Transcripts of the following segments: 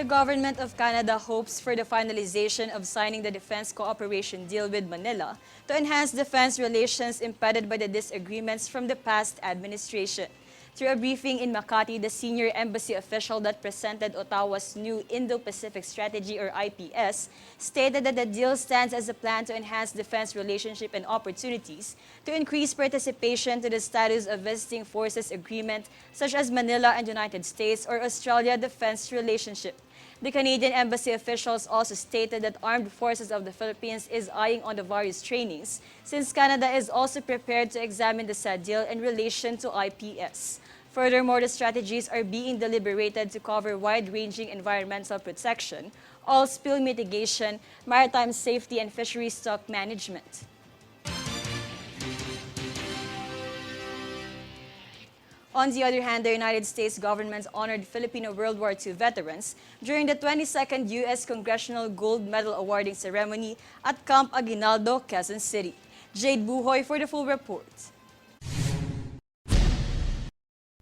government of Canada hopes for the finalization of signing the defense cooperation deal with Manila to enhance defense relations impeded by the disagreements from the past administration. Through a briefing in Makati, the senior embassy official that presented Ottawa's new Indo-Pacific Strategy or IPS stated that the deal stands as a plan to enhance defense relationship and opportunities to increase participation to the status of visiting forces agreement such as Manila and United States or Australia defense relationship. The Canadian embassy officials also stated that Armed Forces of the Philippines is eyeing on the various trainings since Canada is also prepared to examine the said deal in relation to IPS. Furthermore, the strategies are being deliberated to cover wide-ranging environmental protection, oil spill mitigation, maritime safety, and fisheries stock management. On the other hand, the United States government honored Filipino World War II veterans during the 22nd U.S. Congressional Gold Medal awarding ceremony at Camp Aguinaldo, Quezon City. Jade Buhoy for the full report.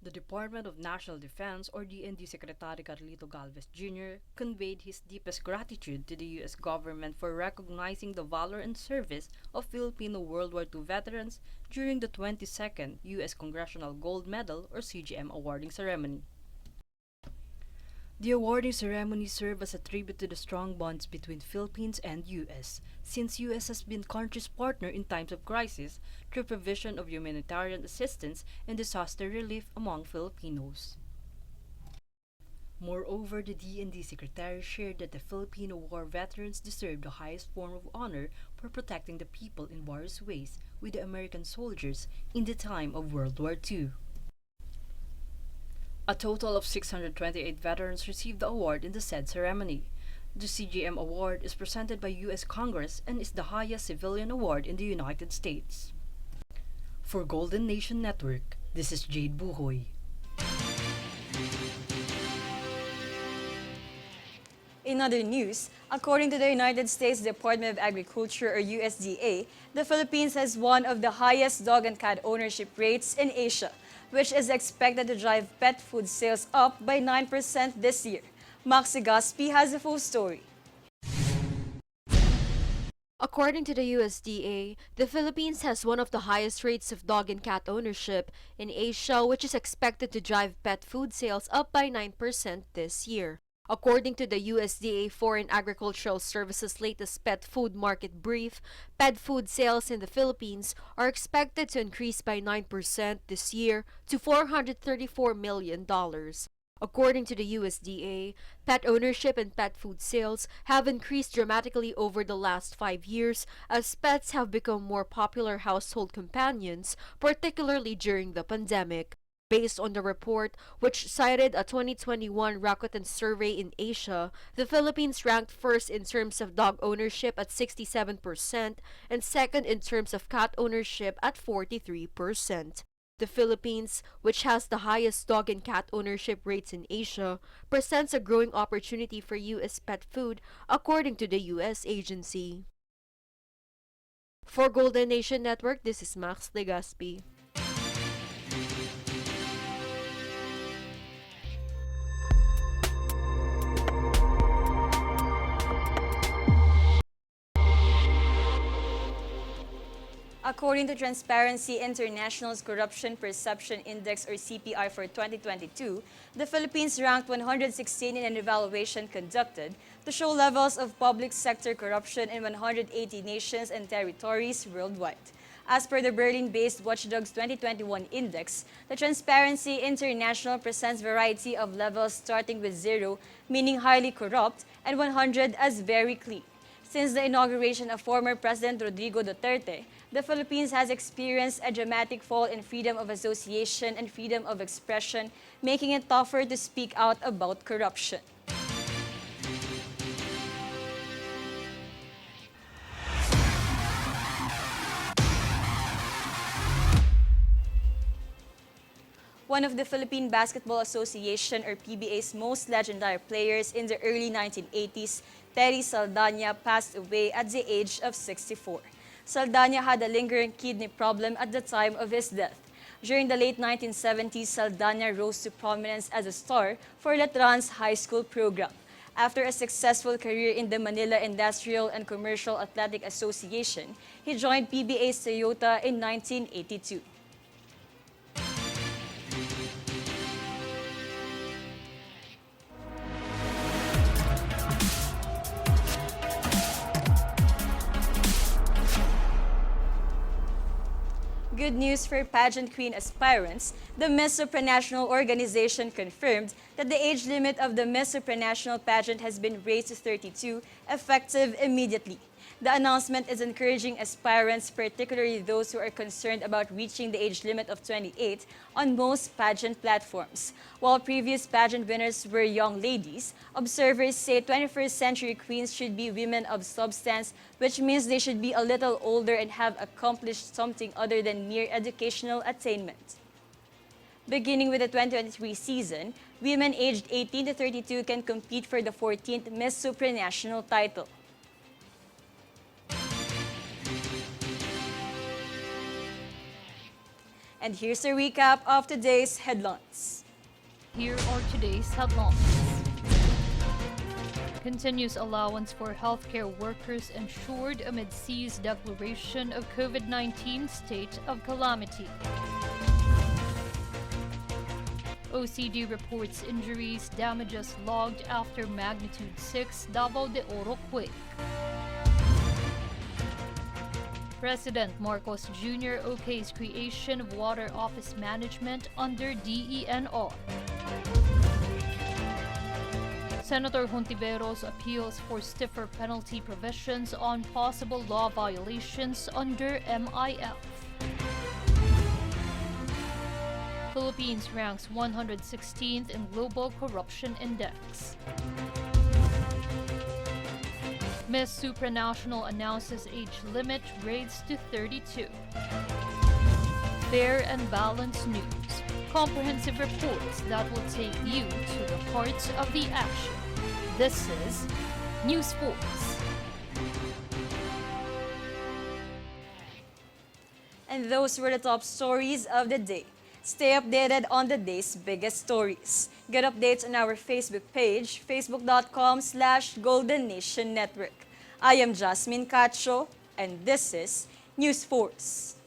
The Department of National Defense or DND Secretary Carlito Galvez Jr. conveyed his deepest gratitude to the U.S. government for recognizing the valor and service of Filipino World War II veterans during the 22nd U.S. Congressional Gold Medal or CGM awarding ceremony. The awarding ceremony served as a tribute to the strong bonds between Philippines and U.S., since U.S. has been country's partner in times of crisis through provision of humanitarian assistance and disaster relief among Filipinos. Moreover, the DND Secretary shared that the Filipino war veterans deserve the highest form of honor for protecting the people in various ways with the American soldiers in the time of World War II. A total of 628 veterans received the award in the said ceremony. The CGM award is presented by U.S. Congress and is the highest civilian award in the United States. For Golden Nation Network, this is Jade Buhoy. In other news, according to the United States Department of Agriculture or USDA, the Philippines has one of the highest dog and cat ownership rates in Asia, which is expected to drive pet food sales up by 9% this year. Maxi Gaspi has a full story. According to the USDA, the Philippines has one of the highest rates of dog and cat ownership in Asia, which is expected to drive pet food sales up by 9% this year. According to the USDA Foreign Agricultural Services latest pet food market brief, pet food sales in the Philippines are expected to increase by 9% this year to $434 million. According to the USDA, pet ownership and pet food sales have increased dramatically over the last 5 years as pets have become more popular household companions, particularly during the pandemic. Based on the report, which cited a 2021 Rakuten survey in Asia, the Philippines ranked first in terms of dog ownership at 67% and second in terms of cat ownership at 43%. The Philippines, which has the highest dog and cat ownership rates in Asia, presents a growing opportunity for U.S. pet food, according to the U.S. agency. For Golden Nation Network, this is Max Legaspi. According to Transparency International's Corruption Perception Index or CPI for 2022, the Philippines ranked 116 in an evaluation conducted to show levels of public sector corruption in 180 nations and territories worldwide. As per the Berlin-based Watchdogs 2021 index, the Transparency International presents variety of levels starting with 0, meaning highly corrupt, and 100 as very clean. Since the inauguration of former President Rodrigo Duterte, the Philippines has experienced a dramatic fall in freedom of association and freedom of expression, making it tougher to speak out about corruption. One of the Philippine Basketball Association or PBA's most legendary players in the early 1980s, Terry Saldana, passed away at the age of 64. Saldana had a lingering kidney problem at the time of his death. During the late 1970s, Saldana rose to prominence as a star for Letran's high school program. After a successful career in the Manila Industrial and Commercial Athletic Association, he joined PBA Toyota in 1982. Good news for pageant queen aspirants. The Miss Supranational organization confirmed that the age limit of the Miss Supranational pageant has been raised to 32, effective immediately. The announcement is encouraging aspirants, particularly those who are concerned about reaching the age limit of 28, on most pageant platforms. While previous pageant winners were young ladies, observers say 21st century queens should be women of substance, which means they should be a little older and have accomplished something other than mere educational attainment. Beginning with the 2023 season, women aged 18 to 32 can compete for the 14th Miss Supranational title. And here's a recap of today's headlines. Here are today's headlines. Continuous allowance for healthcare workers ensured amid CE's declaration of COVID-19 state of calamity. OCD reports injuries, damages logged after magnitude 6 Davao de Oro quake. President Marcos Jr. okays creation of Water Office Management under DENR. Senator Hontiveros appeals for stiffer penalty provisions on possible law violations under MIF. Philippines ranks 116th in Global Corruption Index. Miss Supranational announces age limit raised to 32. Fair and balanced news. Comprehensive reports that will take you to the heart of the action. This is News Force. And those were the top stories of the day. Stay updated on the day's biggest stories. Get updates on our Facebook page, facebook.com/Golden Nation Network. I am Jasmine Cacho, and this is News Force.